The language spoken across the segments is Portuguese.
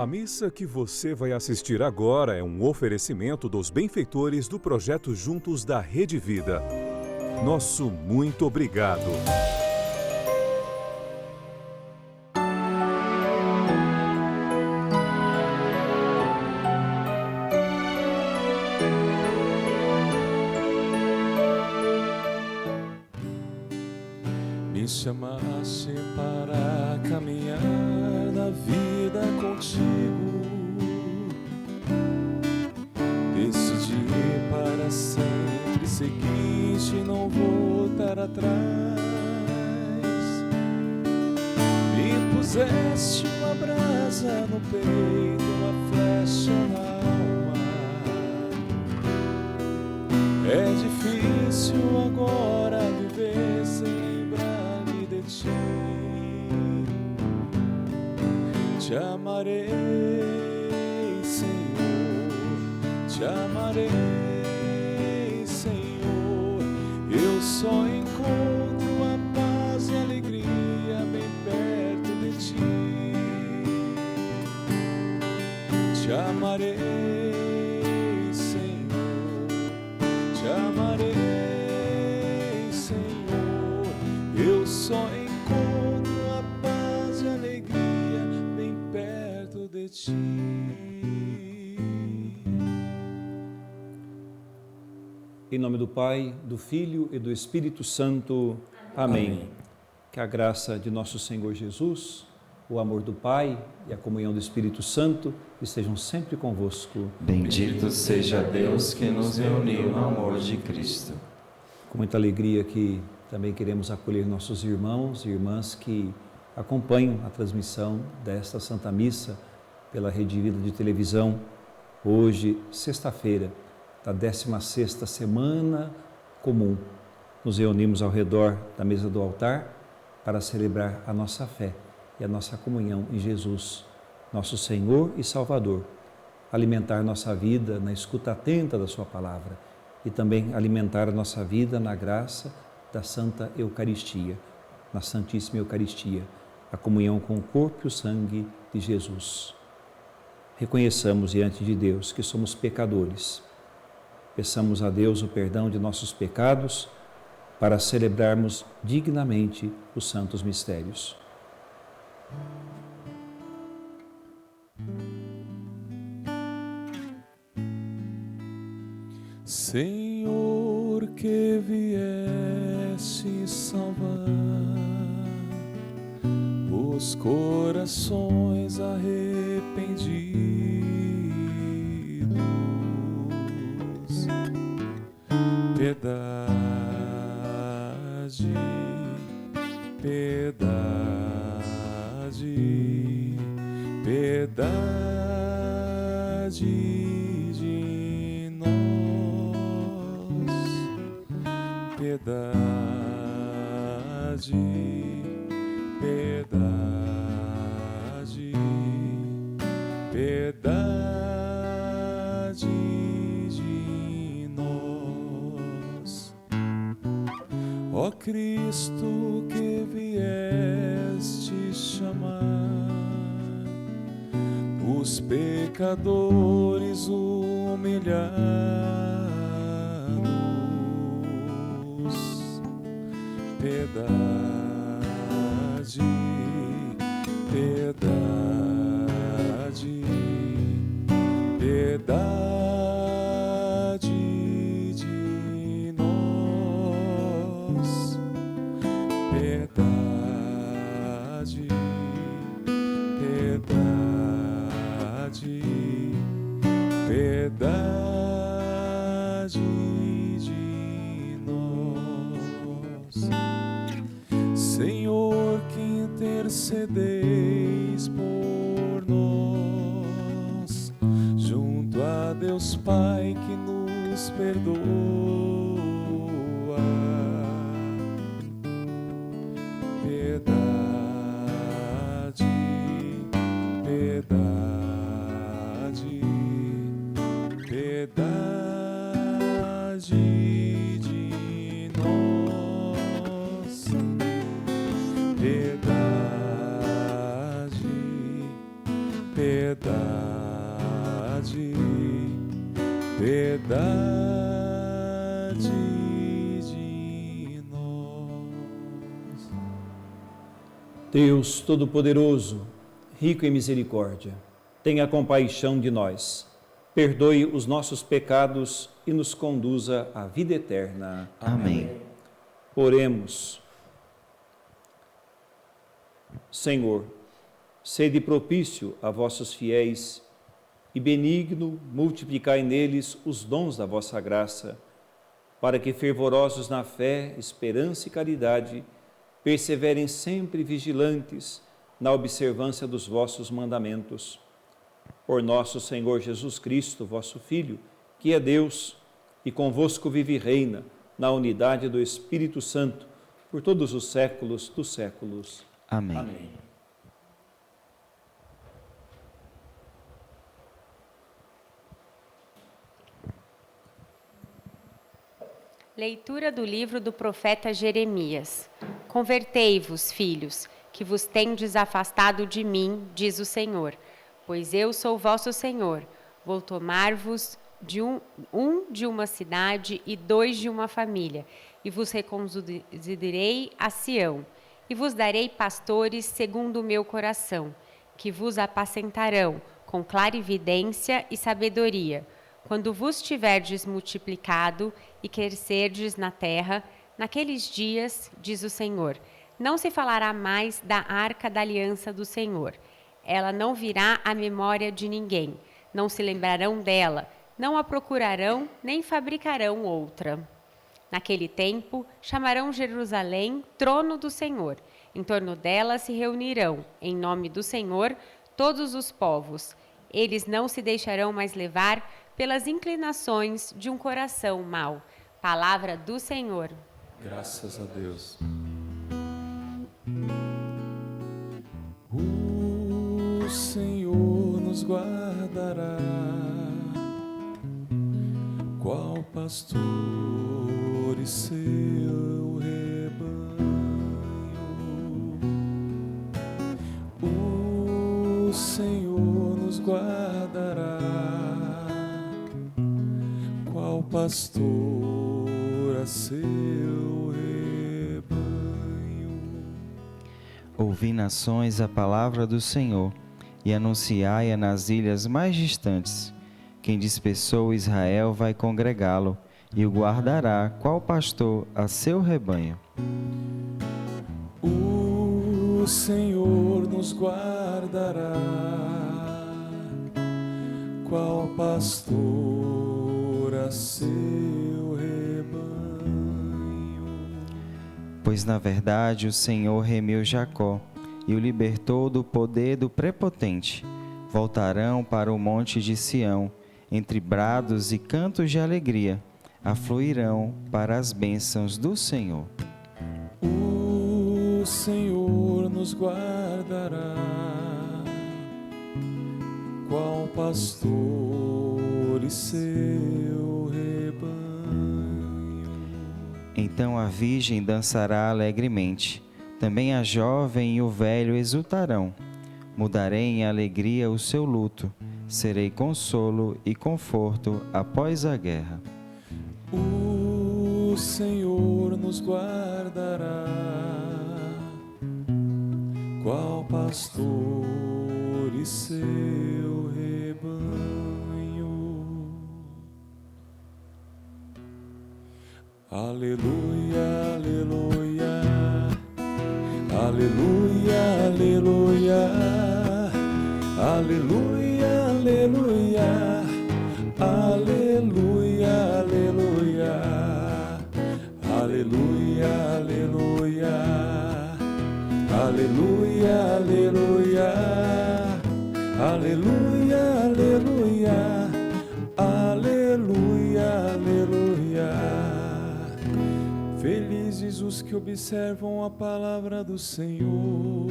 A missa que você vai assistir agora é um oferecimento dos benfeitores do projeto Juntos da Rede Vida. Nosso muito obrigado. Me chamaste para caminhar na vida contigo. Decidi para sempre seguir-te e não voltar atrás. Me puseste uma brasa no peito, uma flecha na alma. É difícil agora viver sem ti. Te amarei, Senhor, te amarei, Senhor. Eu só encontro a paz e a alegria bem perto de ti. Te amarei, Senhor, te amarei, Senhor. Eu só encontro a paz e a alegria bem perto de ti. Em nome do Pai, do Filho e do Espírito Santo. Amém. Que a graça de nosso Senhor Jesus, o amor do Pai e a comunhão do Espírito Santo estejam sempre convosco. Bendito seja Deus que nos reuniu no amor de Cristo. Com muita alegria que também queremos acolher nossos irmãos e irmãs que acompanham a transmissão desta Santa Missa pela Rede Vida de televisão. Hoje, sexta-feira, da 16ª Semana Comum, nos reunimos ao redor da mesa do altar para celebrar a nossa fé e a nossa comunhão em Jesus, nosso Senhor e Salvador. Alimentar nossa vida na escuta atenta da sua palavra e também alimentar a nossa vida na graça da Santa Eucaristia, na Santíssima Eucaristia, a comunhão com o corpo e o sangue de Jesus. Reconheçamos diante de Deus que somos pecadores. Peçamos a Deus o perdão de nossos pecados para celebrarmos dignamente os santos mistérios. Senhor, que vieste salvar os corações arrependidos, piedade, piedade, piedade de nós. Piedade, piedade, piedade de nós. Ó Cristo, que vieste chamar os pecadores humilhados. Piedade, piedade, piedade de nós. Piedade, piedade, piedade de nós. Senhor, que intercedeis por nós, junto a Deus Pai que nos perdoa. Piedade, piedade, piedade de nós. Piedade, piedade, piedade de nós. Deus Todo-Poderoso, rico em misericórdia, tenha compaixão de nós, perdoe os nossos pecados e nos conduza à vida eterna. Amém. Oremos. Senhor, sede propício a vossos fiéis e benigno multiplicai neles os dons da vossa graça, para que, fervorosos na fé, esperança e caridade, perseverem sempre vigilantes na observância dos vossos mandamentos. Por nosso Senhor Jesus Cristo, vosso Filho, que é Deus, e convosco vive e reina, na unidade do Espírito Santo, por todos os séculos dos séculos. Amém. Amém. Leitura do livro do profeta Jeremias. Convertei-vos, filhos, que vos tendes afastado de mim, diz o Senhor, pois eu sou vosso Senhor. Vou tomar-vos de uma cidade e 2 de uma família, e vos reconduzirei a Sião, e vos darei pastores segundo o meu coração, que vos apacentarão com clarividência e sabedoria. Quando vos tiverdes multiplicado e crescerdes na terra, naqueles dias, diz o Senhor, não se falará mais da arca da aliança do Senhor. Ela não virá à memória de ninguém, não se lembrarão dela, não a procurarão, nem fabricarão outra. Naquele tempo, chamarão Jerusalém trono do Senhor. Em torno dela se reunirão, em nome do Senhor, todos os povos. Eles não se deixarão mais levar pelas inclinações de um coração mau. Palavra do Senhor. Graças a Deus. O Senhor nos guardará, qual pastor e seu rebanho. O Senhor nos guardará, qual pastor a seu rebanho. Ouvi, nações, a palavra do Senhor, e anunciai-a nas ilhas mais distantes. Quem dispersou Israel vai congregá-lo, e o guardará, qual pastor a seu rebanho. O Senhor nos guardará, qual pastor a seu rebanho. Pois na verdade o Senhor remiu Jacó e o libertou do poder do prepotente. Voltarão para o monte de Sião, entre brados e cantos de alegria, afluirão para as bênçãos do Senhor. O Senhor nos guardará, qual pastor e seu rebanho. Então a virgem dançará alegremente, também a jovem e o velho exultarão. Mudarei em alegria o seu luto, serei consolo e conforto após a guerra. O Senhor nos guardará, qual pastor e seu rebanho. Aleluia, aleluia, aleluia, aleluia, aleluia, aleluia, aleluia, aleluia, aleluia, aleluia, aleluia, aleluia, aleluia, aleluia, aleluia, aleluia. Felizes os que observam a palavra do Senhor,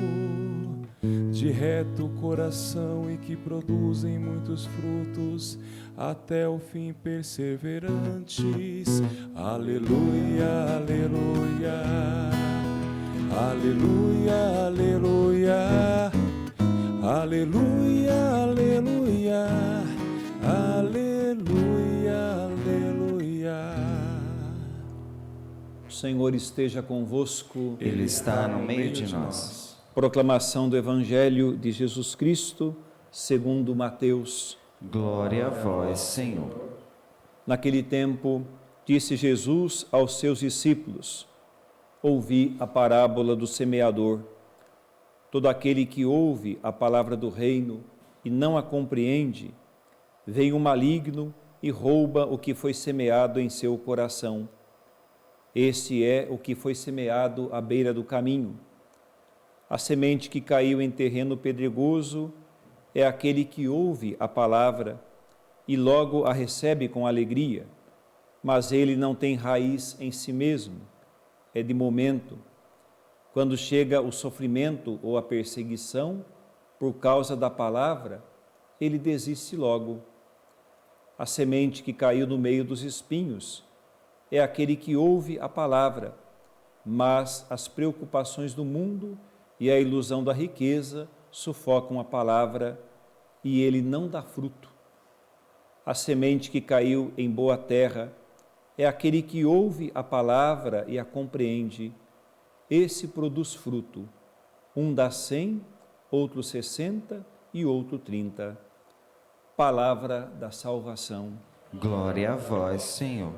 de reto coração e que produzem muitos frutos, até o fim perseverantes. Aleluia, aleluia, aleluia, aleluia, Aleluia, aleluia, aleluia, aleluia. O Senhor esteja convosco. Ele está no meio de nós. Proclamação do Evangelho de Jesus Cristo, segundo Mateus. Glória a vós, Senhor. Naquele tempo, disse Jesus aos seus discípulos: ouvi a parábola do semeador. Todo aquele que ouve a palavra do reino e não a compreende, vem o maligno e rouba o que foi semeado em seu coração. Este é o que foi semeado à beira do caminho. A semente que caiu em terreno pedregoso é aquele que ouve a palavra e logo a recebe com alegria, mas ele não tem raiz em si mesmo, é de momento. Quando chega o sofrimento ou a perseguição por causa da palavra, ele desiste logo. A semente que caiu no meio dos espinhos é aquele que ouve a palavra, mas as preocupações do mundo e a ilusão da riqueza sufocam a palavra e ele não dá fruto. A semente que caiu em boa terra é aquele que ouve a palavra e a compreende. Esse produz fruto. Um dá 100, outro 60 e outro 30. Palavra da salvação. Glória a vós, Senhor.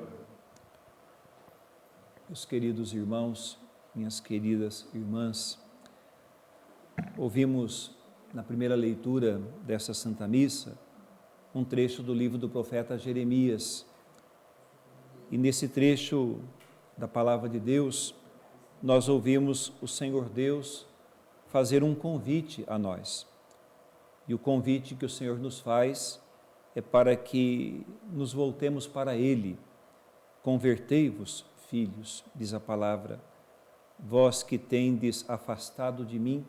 Meus queridos irmãos, minhas queridas irmãs, ouvimos na primeira leitura dessa Santa Missa um trecho do livro do profeta Jeremias. E nesse trecho da palavra de Deus, nós ouvimos o Senhor Deus fazer um convite a nós. E o convite que o Senhor nos faz é para que nos voltemos para Ele. Convertei-vos, filhos, diz a palavra, vós que tendes afastado de mim.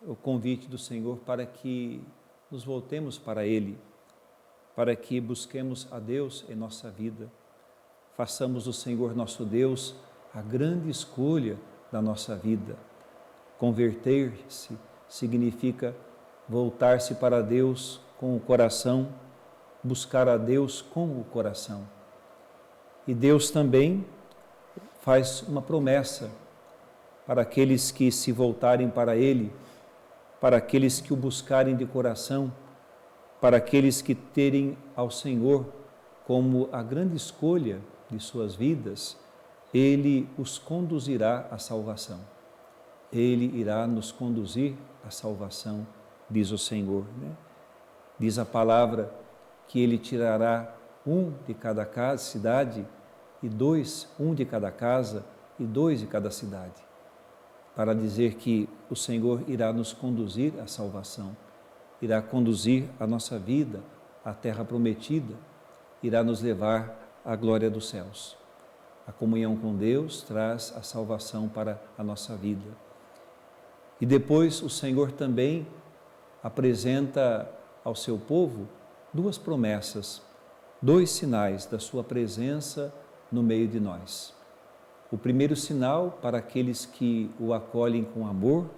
O convite do Senhor para que nos voltemos para Ele, para que busquemos a Deus em nossa vida. Façamos do Senhor nosso Deus a grande escolha da nossa vida. Converter-se significa voltar-se para Deus com o coração, buscar a Deus com o coração. E Deus também faz uma promessa para aqueles que se voltarem para Ele, para aqueles que o buscarem de coração, para aqueles que terem ao Senhor como a grande escolha de suas vidas. Ele os conduzirá à salvação. Ele irá nos conduzir à salvação, diz o Senhor, né? Diz a palavra que Ele tirará um de cada casa, cidade, e dois, um de cada casa e dois de cada cidade, para dizer que o Senhor irá nos conduzir à salvação, irá conduzir a nossa vida à terra prometida, irá nos levar à glória dos céus. A comunhão com Deus traz a salvação para a nossa vida. E depois o Senhor também apresenta ao seu povo duas promessas, dois sinais da sua presença no meio de nós. O primeiro sinal para aqueles que o acolhem com amor,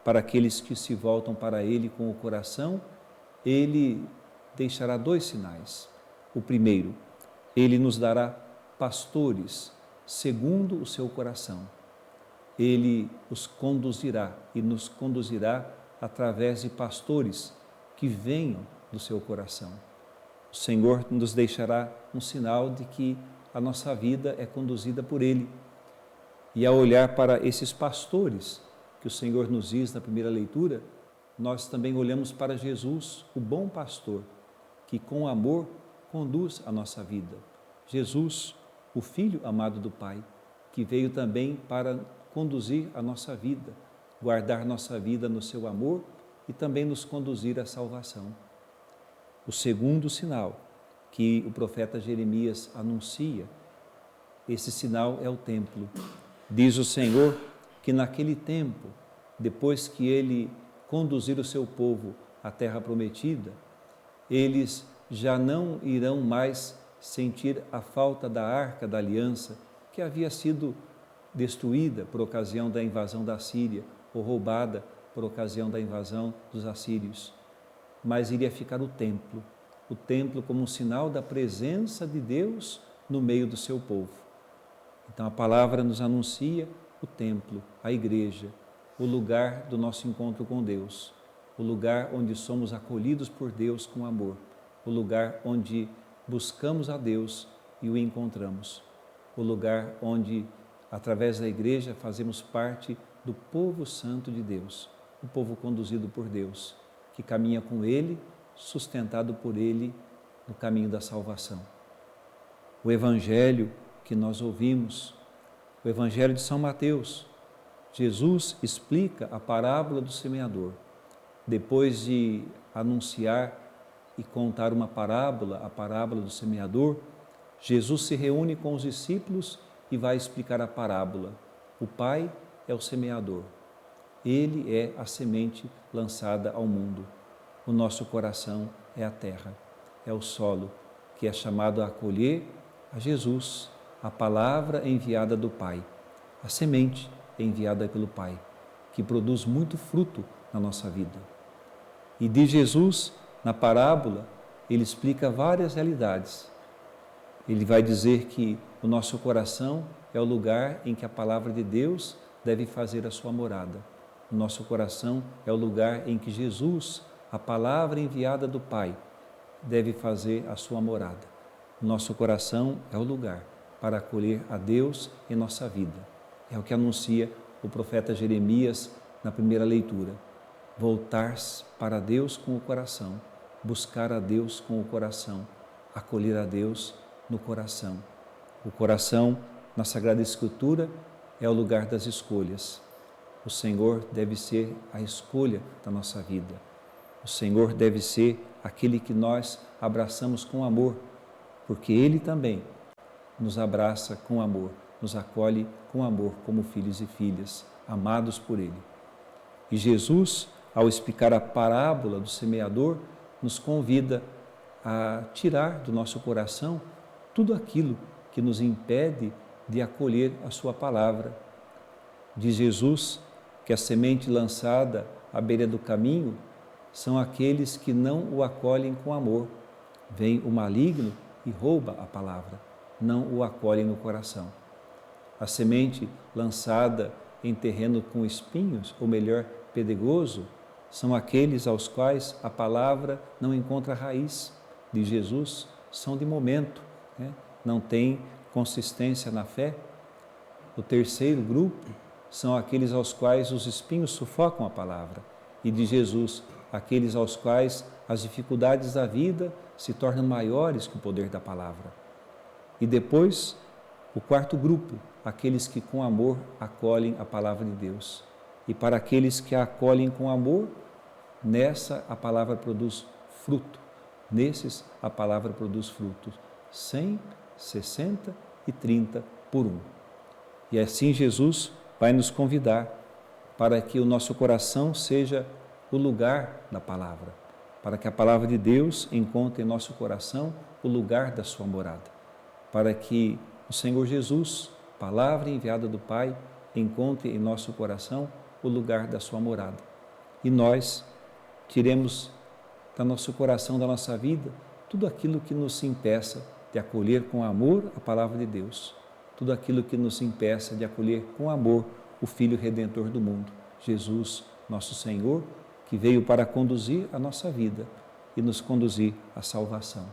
para aqueles que se voltam para Ele com o coração, Ele deixará dois sinais. O primeiro, Ele nos dará pastores segundo o seu coração. Ele os conduzirá e nos conduzirá através de pastores que venham do seu coração. O Senhor nos deixará um sinal de que a nossa vida é conduzida por Ele. E ao olhar para esses pastores que o Senhor nos diz na primeira leitura, nós também olhamos para Jesus, o bom pastor, que com amor conduz a nossa vida. Jesus, o Filho amado do Pai, que veio também para conduzir a nossa vida, guardar nossa vida no seu amor e também nos conduzir à salvação. O segundo sinal que o profeta Jeremias anuncia, esse sinal é o templo. Diz o Senhor que naquele tempo, depois que Ele conduzir o seu povo à terra prometida, eles já não irão mais sentir a falta da arca da aliança que havia sido destruída por ocasião da invasão da Síria ou roubada por ocasião da invasão dos assírios, mas iria ficar o templo como um sinal da presença de Deus no meio do seu povo. Então a palavra nos anuncia o templo, a igreja, o lugar do nosso encontro com Deus, o lugar onde somos acolhidos por Deus com amor, o lugar onde buscamos a Deus e o encontramos, o lugar onde, através da igreja, fazemos parte do povo santo de Deus, o povo conduzido por Deus, que caminha com Ele, sustentado por Ele no caminho da salvação. O Evangelho que nós ouvimos, o Evangelho de São Mateus, Jesus explica a parábola do semeador. Depois de anunciar e contar uma parábola, a parábola do semeador, Jesus se reúne com os discípulos e vai explicar a parábola. O Pai é o semeador. Ele é a semente lançada ao mundo. O nosso coração é a terra, é o solo, que é chamado a acolher a Jesus, a palavra enviada do Pai, a semente enviada pelo Pai, que produz muito fruto na nossa vida. E de Jesus, na parábola, ele explica várias realidades. Ele vai dizer que o nosso coração é o lugar em que a palavra de Deus deve fazer a sua morada. O nosso coração é o lugar em que Jesus, a palavra enviada do Pai, deve fazer a sua morada. O nosso coração é o lugar para acolher a Deus em nossa vida. É o que anuncia o profeta Jeremias na primeira leitura. Voltar-se para Deus com o coração, buscar a Deus com o coração, acolher a Deus no coração. O coração, na Sagrada Escritura, é o lugar das escolhas. O Senhor deve ser a escolha da nossa vida. O Senhor deve ser aquele que nós abraçamos com amor, porque Ele também nos abraça com amor, nos acolhe com amor como filhos e filhas, amados por Ele. E Jesus, ao explicar a parábola do semeador, nos convida a tirar do nosso coração tudo aquilo que nos impede de acolher a sua palavra. Diz Jesus que a semente lançada à beira do caminho são aqueles que não o acolhem com amor. Vem o maligno e rouba a palavra, não o acolhem no coração. A semente lançada em terreno com espinhos, ou melhor, pedregoso, são aqueles aos quais a palavra não encontra raiz. De Jesus, são de momento, não tem consistência na fé. O terceiro grupo são aqueles aos quais os espinhos sufocam a palavra. E de Jesus, aqueles aos quais as dificuldades da vida se tornam maiores que o poder da palavra. E depois, o quarto grupo, aqueles que com amor acolhem a palavra de Deus. E para aqueles que a acolhem com amor, nessa a palavra produz fruto. Nesses a palavra produz frutos. 100, 60 e 30 por 1. E assim Jesus vai nos convidar para que o nosso coração seja o lugar da palavra, para que a palavra de Deus encontre em nosso coração o lugar da sua morada, para que o Senhor Jesus, palavra enviada do Pai, encontre em nosso coração o lugar da sua morada. E nós tiremos do nosso coração, da nossa vida, tudo aquilo que nos impeça de acolher com amor a palavra de Deus, tudo aquilo que nos impeça de acolher com amor o Filho Redentor do mundo, Jesus, nosso Senhor, que veio para conduzir a nossa vida e nos conduzir à salvação.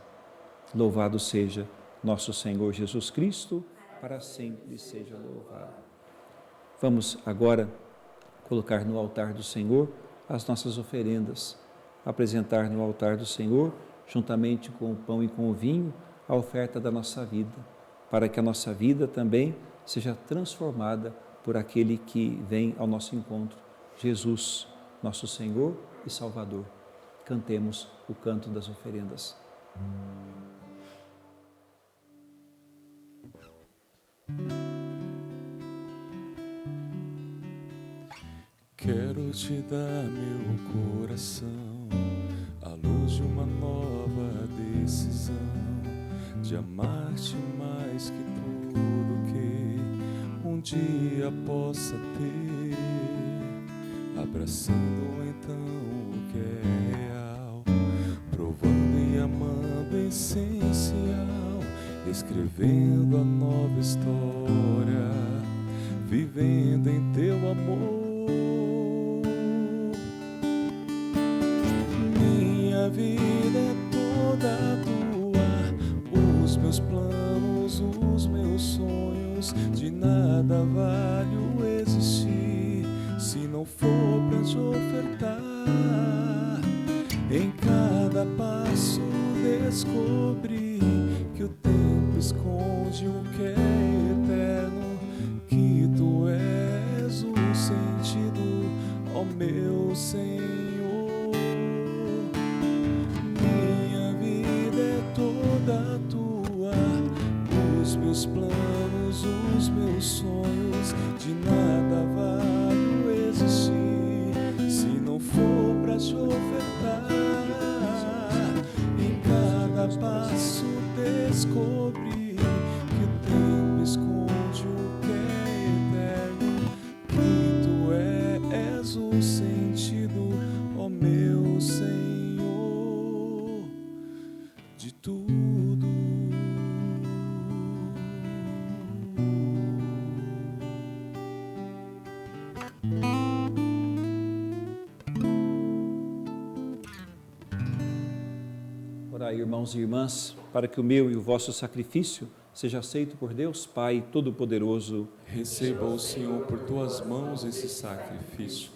Louvado seja nosso Senhor Jesus Cristo, para sempre seja louvado. Vamos agora colocar no altar do Senhor as nossas oferendas, apresentar no altar do Senhor, juntamente com o pão e com o vinho, a oferta da nossa vida, para que a nossa vida também seja transformada por aquele que vem ao nosso encontro, Jesus, nosso Senhor e Salvador. Cantemos o canto das oferendas. Quero te dar meu coração, à luz de uma nova decisão, de amar-te mais que tudo que um dia possa ter. abraçando então o que é real, provando e amando o essencial, escrevendo a nova história, vivendo em teu amor. Minha vida é toda tua, os meus planos, os meus sonhos, de nada vale o existir se não for pra te ofertar. Em cada passo descobri que o tempo esconde o que é eterno, que tu és o sentido, ó meu Senhor. Minha vida é toda tua, os meus planos, os meus sonhos, de nada vale o existir se não for pra te ofertar. Em cada passo descobri que o tempo esconde o que é eterno, que tu és o sentido, ó meu Senhor, de tudo. Orai, irmãos e irmãs, para que o meu e o vosso sacrifício seja aceito por Deus Pai Todo-Poderoso. Receba o Senhor por tuas mãos esse sacrifício,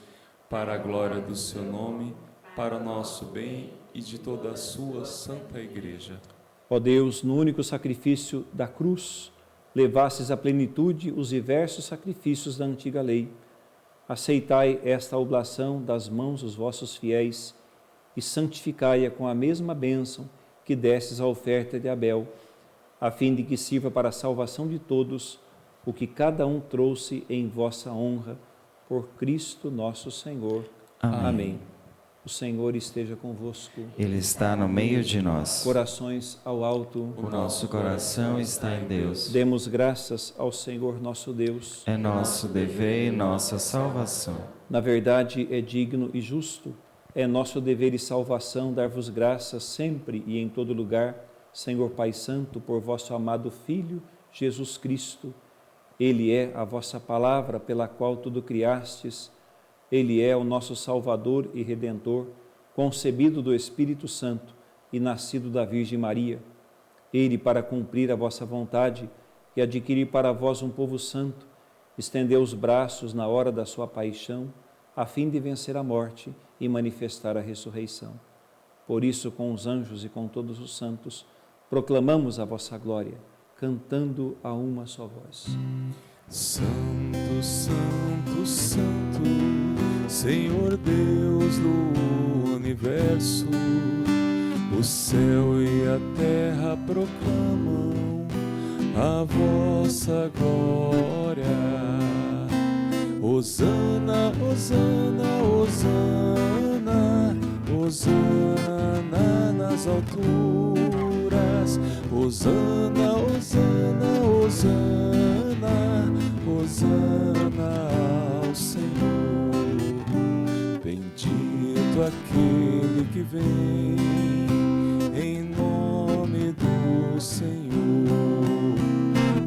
para a glória do seu nome, para o nosso bem e de toda a sua santa Igreja. Ó Deus, no único sacrifício da cruz, levastes à plenitude os diversos sacrifícios da antiga lei. Aceitai esta oblação das mãos dos vossos fiéis e santificai-a com a mesma bênção que destes à oferta de Abel, a fim de que sirva para a salvação de todos o que cada um trouxe em vossa honra, por Cristo nosso Senhor. Amém. Amém. O Senhor esteja convosco. Ele está no meio de nós. Corações ao alto. O nosso coração está em Deus. Demos graças ao Senhor nosso Deus. É nosso dever e nossa salvação. Na verdade, é digno e justo, é nosso dever e salvação dar-vos graças sempre e em todo lugar, Senhor Pai Santo, por vosso amado Filho, Jesus Cristo. Ele é a vossa palavra pela qual tudo criastes. Ele é o nosso Salvador e Redentor, concebido do Espírito Santo e nascido da Virgem Maria. Ele, para cumprir a vossa vontade e adquirir para vós um povo santo, estendeu os braços na hora da sua paixão, a fim de vencer a morte e manifestar a ressurreição. Por isso, com os anjos e com todos os santos, proclamamos a vossa glória, cantando a uma só voz. Santo, Santo, Santo, Senhor Deus do universo, o céu e a terra proclamam a vossa glória. Hosana, Hosana, Hosana, Hosana nas alturas. Hosana, Hosana, Hosana, Hosana ao Senhor. Bendito aquele que vem em nome do Senhor.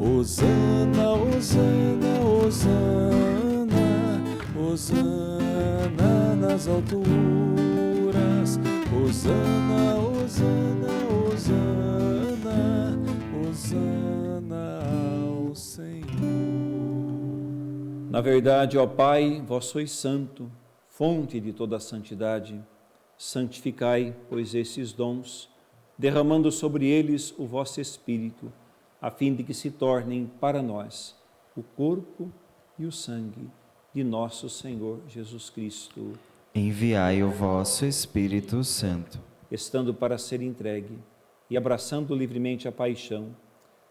Hosana, Hosana, Hosana, Hosana nas alturas. Hosana, Hosana, Hosana, Hosana ao Senhor. Na verdade, ó Pai, vós sois santo, fonte de toda a santidade. Santificai, pois, esses dons, derramando sobre eles o vosso Espírito, a fim de que se tornem para nós o corpo e o sangue de nosso Senhor Jesus Cristo. Enviai o vosso Espírito Santo. Estando para ser entregue e abraçando livremente a paixão,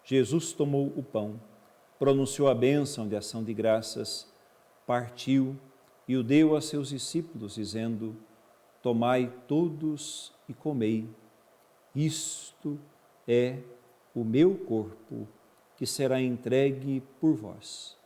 Jesus tomou o pão, pronunciou a bênção de ação de graças, partiu e o deu a seus discípulos, dizendo: tomai todos e comei, isto é o meu corpo, que será entregue por vós.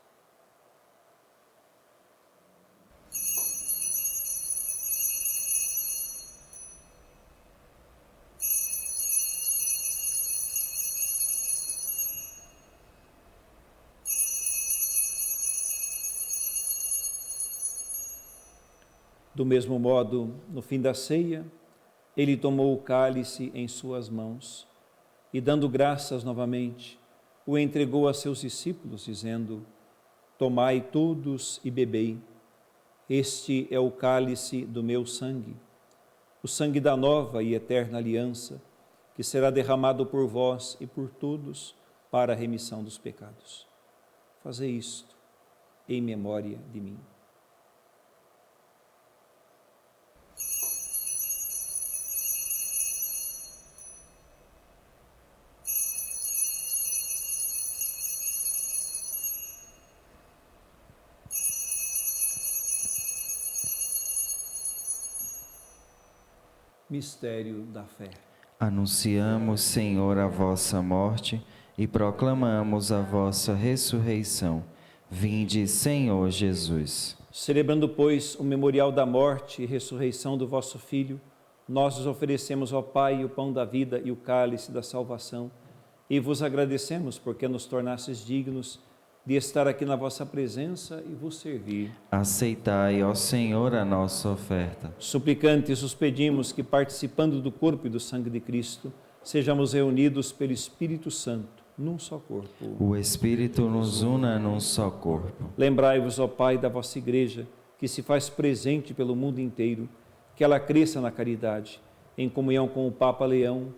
Do mesmo modo, no fim da ceia, ele tomou o cálice em suas mãos e, dando graças novamente, o entregou a seus discípulos, dizendo: Tomai todos e bebei. Este é o cálice do meu sangue, o sangue da nova e eterna aliança, que será derramado por vós e por todos para a remissão dos pecados. Fazei isto em memória de mim. Mistério da fé. Anunciamos, Senhor, a vossa morte e proclamamos a vossa ressurreição. Vinde, Senhor Jesus. Celebrando, pois, o memorial da morte e ressurreição do vosso Filho, nós vos oferecemos ao Pai o pão da vida e o cálice da salvação, e vos agradecemos porque nos tornastes dignos de estar aqui na vossa presença e vos servir. Aceitai, ó Senhor, a nossa oferta. Suplicantes, os pedimos que, participando do corpo e do sangue de Cristo, sejamos reunidos pelo Espírito Santo num só corpo. O Espírito nos una num só corpo. Lembrai-vos, ó Pai, da vossa Igreja, que se faz presente pelo mundo inteiro, que ela cresça na caridade, em comunhão com o Papa Leão,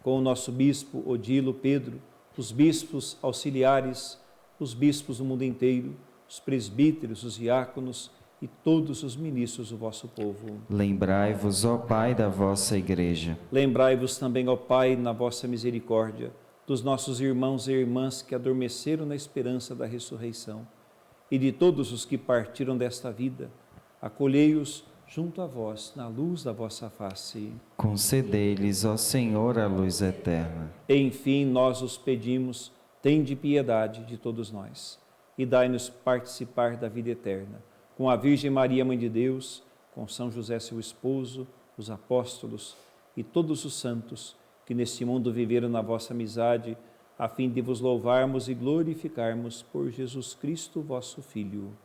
com o nosso Bispo Odilo Pedro, os bispos auxiliares, os bispos do mundo inteiro, os presbíteros, os diáconos e todos os ministros do vosso povo. Lembrai-vos, ó Pai, da vossa Igreja. Lembrai-vos também, ó Pai, na vossa misericórdia, dos nossos irmãos e irmãs que adormeceram na esperança da ressurreição e de todos os que partiram desta vida. Acolhei-os junto a vós, na luz da vossa face. Concedei-lhes, ó Senhor, a luz eterna. Enfim, nós os pedimos, tende piedade de todos nós e dai-nos participar da vida eterna. Com a Virgem Maria, Mãe de Deus, com São José, seu esposo, os apóstolos e todos os santos que neste mundo viveram na vossa amizade, a fim de vos louvarmos e glorificarmos por Jesus Cristo, vosso Filho.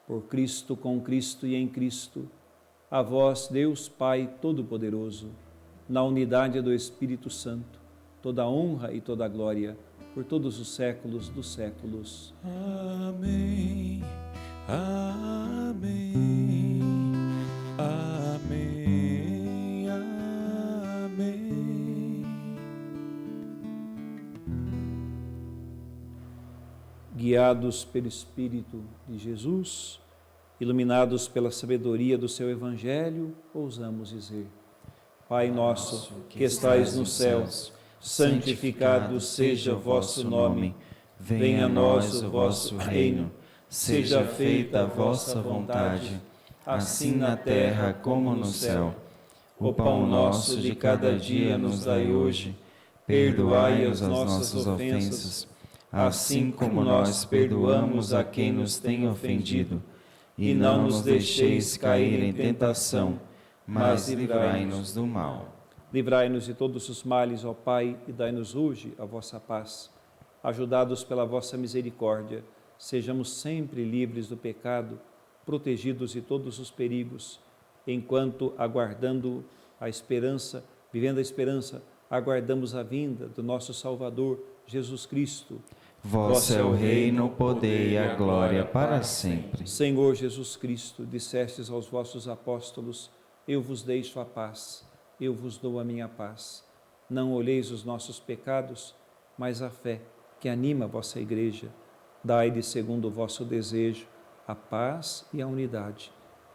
Por Cristo, com Cristo e em Cristo, a vós, Deus Pai Todo-Poderoso, na unidade do Espírito Santo, toda a honra e toda a glória, por todos os séculos dos séculos. Amém, amém, amém, amém. Guiados pelo Espírito de Jesus, iluminados pela sabedoria do seu Evangelho, ousamos dizer: Pai nosso, que estais nos céus, santificado seja o vosso nome. Venha a nós o vosso reino. Seja feita a vossa vontade, assim na terra como no céu. O pão nosso de cada dia nos dai hoje. Perdoai as nossas ofensas, assim como nós perdoamos a quem nos tem ofendido. E não nos deixeis cair em tentação, mas livrai-nos do mal. Livrai-nos de todos os males, ó Pai, e dai-nos hoje a vossa paz. Ajudados pela vossa misericórdia, sejamos sempre livres do pecado, protegidos de todos os perigos, enquanto, aguardando a esperança, vivendo a esperança, aguardamos a vinda do nosso Salvador, Jesus Cristo. Vosso é o reino, o poder e a glória para sempre. Senhor Jesus Cristo, dissestes aos vossos apóstolos: eu vos deixo a paz, eu vos dou a minha paz. Não olheis os nossos pecados, mas a fé que anima a vossa Igreja. Dai-lhe, segundo o vosso desejo, a paz e a unidade.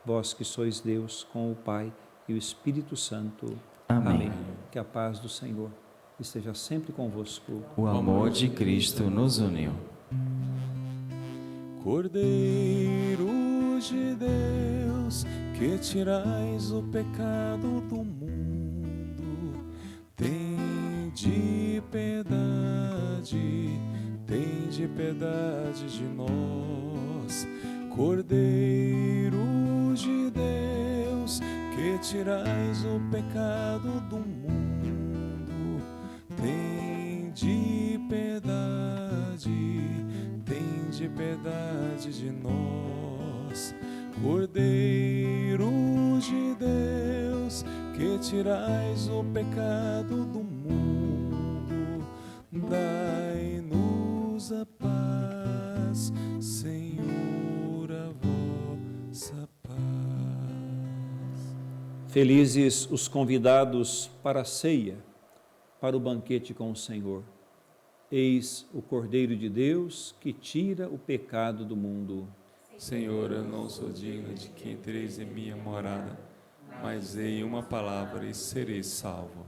Vós que sois Deus com o Pai e o Espírito Santo. Amém. Que a paz do Senhor esteja sempre convosco. O amor de Cristo nos uniu. Cordeiro de Deus, que tirais o pecado do mundo, tende piedade de nós. Cordeiro de Deus, que tirais o pecado do mundo, tende tende piedade de nós. Cordeiro de Deus, que tirais o pecado do mundo, dai-nos a paz, Senhor, a vossa paz. Felizes os convidados para a ceia, para o banquete com o Senhor. Eis o Cordeiro de Deus que tira o pecado do mundo. Senhor, eu não sou digno de que entreis em minha morada, mas em uma palavra e serei salvo.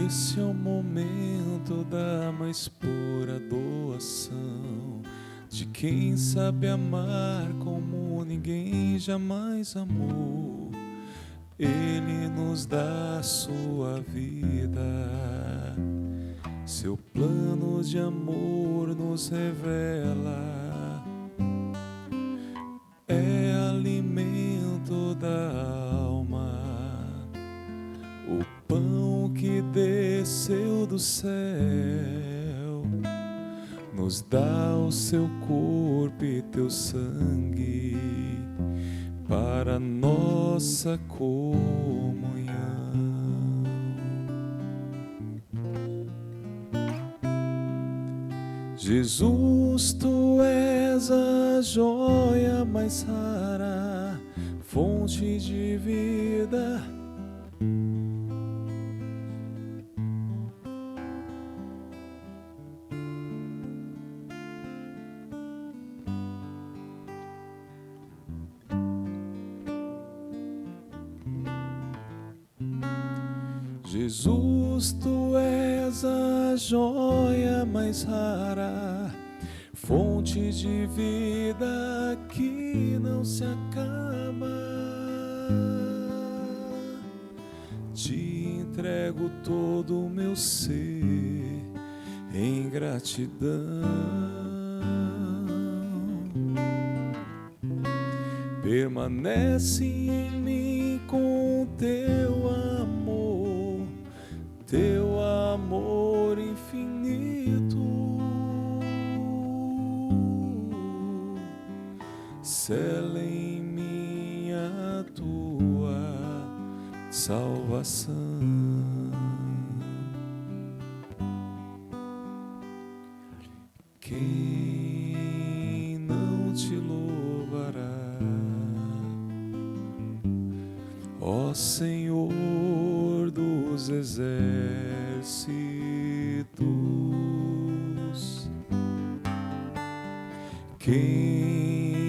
Esse é o momento da mais pura doação, de quem sabe amar como ninguém jamais amou. Ele nos dá a sua vida, seu plano de amor nos revela. É alimento da alma, o pão que desceu do céu, nos dá o seu corpo e teu sangue para nossa comunhão. Jesus, tu és a joia mais rara, fonte de vida. Jesus, tu és a joia mais rara, fonte de vida que não se acaba. Te entrego todo o meu ser em gratidão. Permanece em mim com teu amor infinito. Sela em mim a tua salvação. Quem não te louvará, ó Senhor dos exércitos? Quem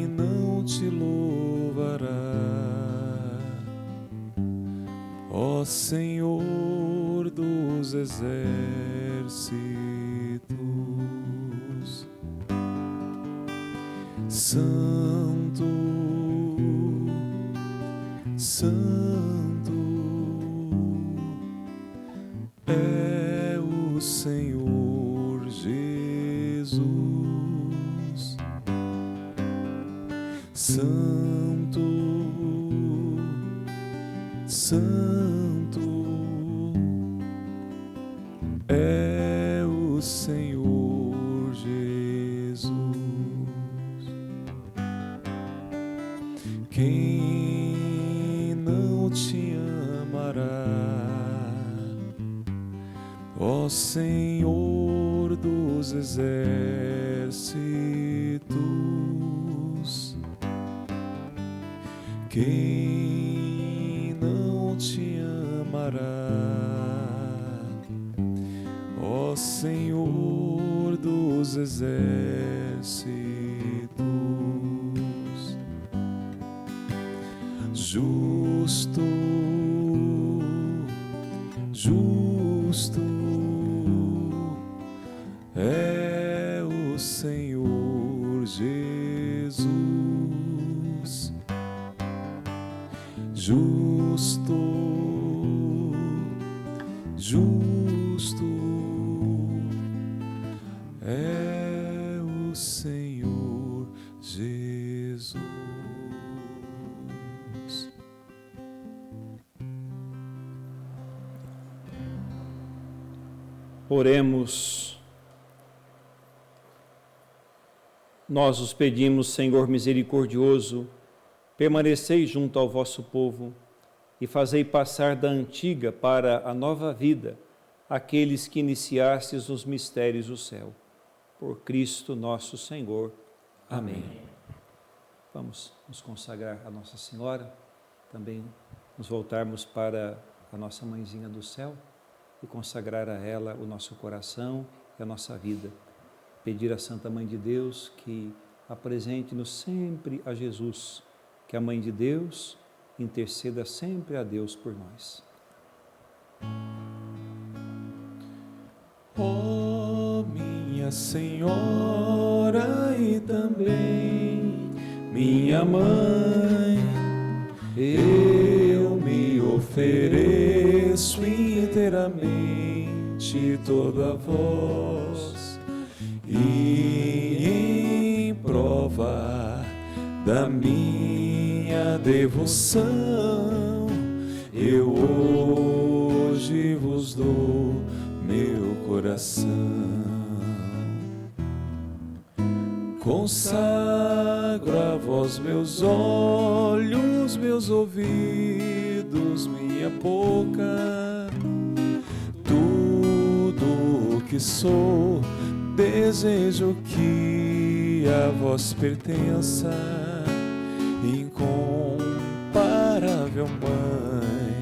não te louvará, ó Senhor dos exércitos? Santo, Santo é o Senhor Jesus. Santo, Santo é o Senhor Jesus. Quem não te amará, ó Senhor dos exércitos? Quem não te amará, ó Senhor dos exércitos? Justo, justo é o Senhor Jesus. Justo, justo do Senhor Jesus. Oremos. Nós os pedimos, Senhor misericordioso, permanecei junto ao vosso povo e fazei passar da antiga para a nova vida aqueles que iniciastes os mistérios do céu. Por Cristo nosso Senhor. Amém. Vamos nos consagrar a Nossa Senhora, também nos voltarmos para a nossa Mãezinha do céu e consagrar a ela o nosso coração e a nossa vida. Pedir à Santa Mãe de Deus que apresente-nos sempre a Jesus, que a Mãe de Deus interceda sempre a Deus por nós. Ó minha Senhora e também minha Mãe, eu me ofereço inteiramente toda a vós, e em prova da minha devoção, eu hoje vos dou meu coração. Consagro a vós meus olhos, meus ouvidos, minha boca, tudo o que sou. Desejo que a vós pertença, incomparável Mãe.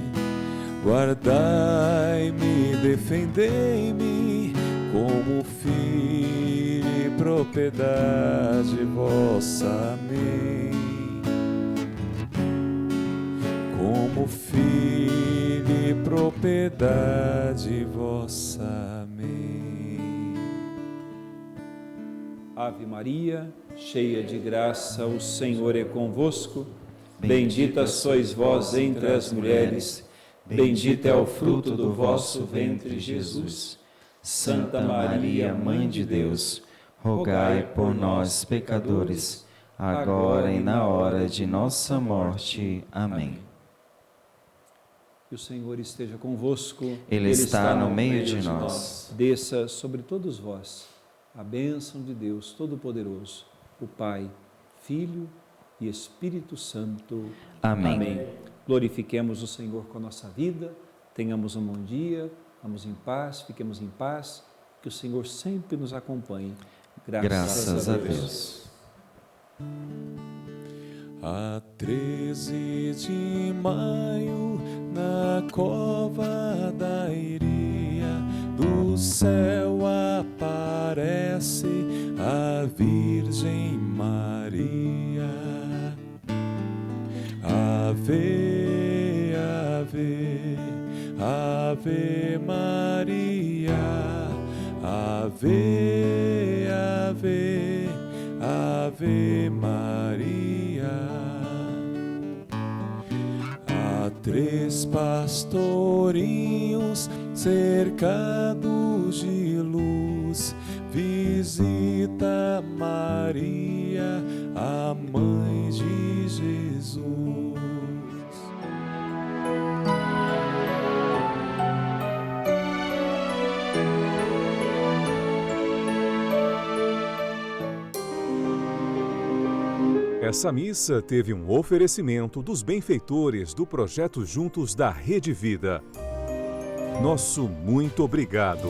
Guardai-me, defendei-me, como filho e propriedade vossa. Amém. Como filho e propriedade vossa. Amém. Ave Maria, cheia de graça, o Senhor é convosco. Bendita sois vós entre as mulheres, bendito é o fruto do vosso ventre, Jesus. Santa Maria, Mãe de Deus, rogai por nós, pecadores, agora e na hora de nossa morte. Amém. Que o Senhor esteja convosco. Ele está no meio de nós. Desça sobre todos vós a bênção de Deus Todo-Poderoso, o Pai, Filho e Espírito Santo. Amém. Amém. Glorifiquemos o Senhor com a nossa vida, tenhamos um bom dia, vamos em paz, fiquemos em paz, que o Senhor sempre nos acompanhe. Graças a Deus. A 13 de maio, na cova da Iria, do céu aparece a Virgem Maria. Ave, ave, ave Maria. Ave, ave, ave Maria. Há 3 pastorinhos cercados de luz, visita Maria, a mãe de Jesus. Essa missa teve um oferecimento dos benfeitores do projeto Juntos da Rede Vida. Nosso muito obrigado.